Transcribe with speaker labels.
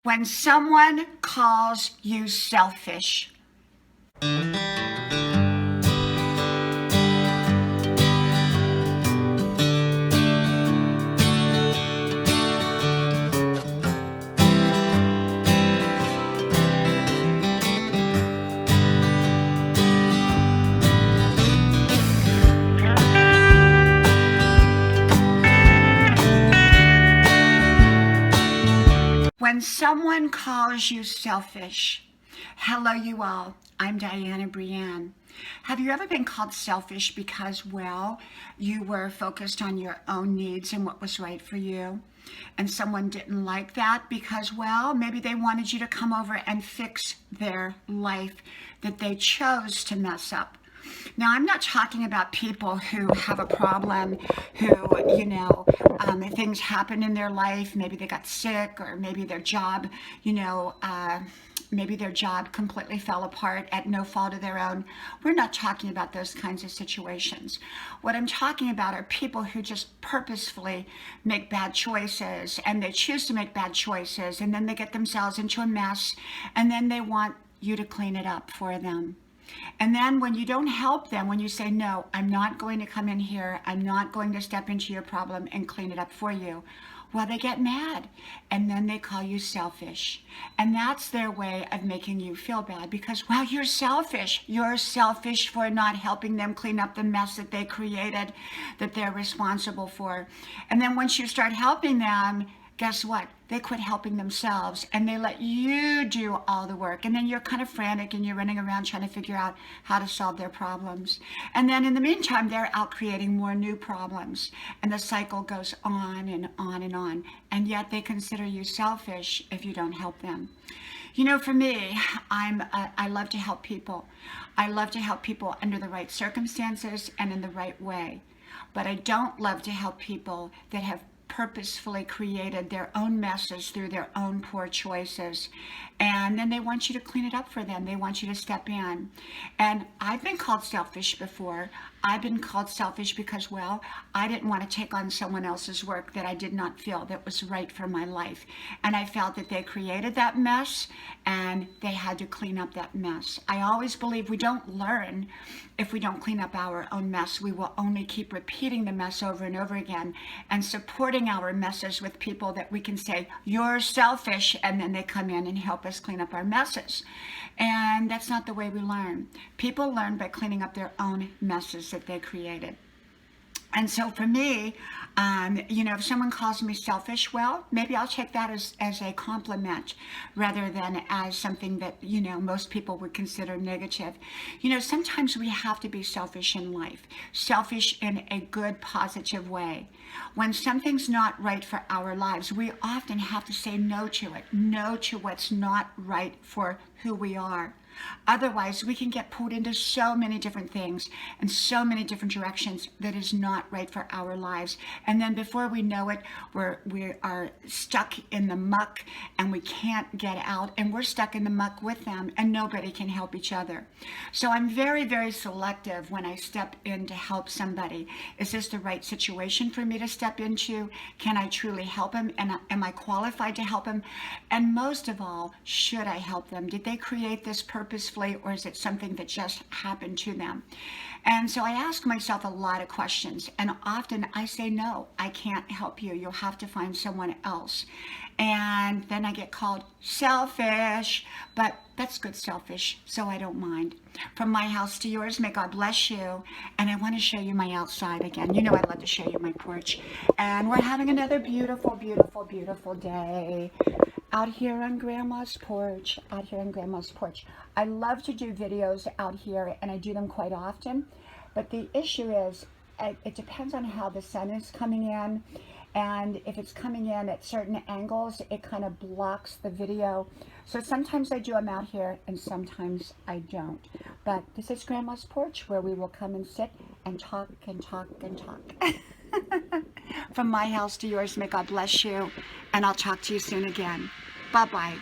Speaker 1: When someone calls you selfish. When someone calls you selfish. Hello, you all. I'm Diana Brienne. Have you ever been called selfish because, well, you were focused on your own needs and what was right for you? And someone didn't like that because, well, maybe they wanted you to come over and fix their life that they chose to mess up. Now, I'm not talking about people who have a problem, who, things happen in their life. Maybe they got sick, or maybe their job, maybe their job completely fell apart at no fault of their own. We're not talking about those kinds of situations. What I'm talking about are people who just purposefully make bad choices, and they choose to make bad choices, and then they get themselves into a mess, and then they want you to clean it up for them. And then when you don't help them, when you say, no, I'm not going to come in here, I'm not going to step into your problem and clean it up for you, well, they get mad, and then they call you selfish. And that's their way of making you feel bad because, well, you're selfish. You're selfish for not helping them clean up the mess that they created, that they're responsible for. And then once you start helping them, guess what? They quit helping themselves and they let you do all the work. And then you're kind of frantic and you're running around trying to figure out how to solve their problems. And then in the meantime, they're out creating more new problems. And the cycle goes on and on and on. And yet they consider you selfish if you don't help them. You know, for me, I love to help people. I love to help people under the right circumstances and in the right way. But I don't love to help people that have purposefully created their own messes through their own poor choices. And then they want you to clean it up for them. They want you to step in. And I've been called selfish before. I've been called selfish because, well, I didn't want to take on someone else's work that I did not feel that was right for my life. And I felt that they created that mess and they had to clean up that mess. I always believe we don't learn if we don't clean up our own mess. We will only keep repeating the mess over and over again and supporting our messes with people that we can say, you're selfish, and then they come in and help us clean up our messes. And that's not the way we learn. People learn by cleaning up their own messes that they created. And so for me, if someone calls me selfish, well, maybe I'll take that as a compliment rather than as something that, most people would consider negative. Sometimes we have to be selfish in life, selfish in a good, positive way. When something's not right for our lives, we often have to say no to it, no to what's not right for who we are. Otherwise, we can get pulled into so many different things and so many different directions that is not right for our lives. And then before we know it, we are stuck in the muck and we can't get out, and we're stuck in the muck with them and nobody can help each other. So I'm very, very selective when I step in to help somebody. Is this the right situation for me to step into? Can I truly help them? And am I qualified to help them? And most of all, should I help them? Did they create this purposefully, or is it something that just happened to them? And so I ask myself a lot of questions, and often I say, no, I can't help you. You'll have to find someone else. And then I get called selfish, but that's good selfish, so I don't mind. From my house to yours, may God bless you. And I want to show you my outside again. I love to show you my porch. And we're having another beautiful, beautiful, beautiful day out here on Grandma's porch, I love to do videos out here, and I do them quite often. But the issue is, it depends on how the sun is coming in. And if it's coming in at certain angles, it kind of blocks the video. So sometimes I do them out here and sometimes I don't. But this is Grandma's porch, where we will come and sit and talk and talk and talk. From my house to yours, may God bless you. And I'll talk to you soon again. Bye-bye.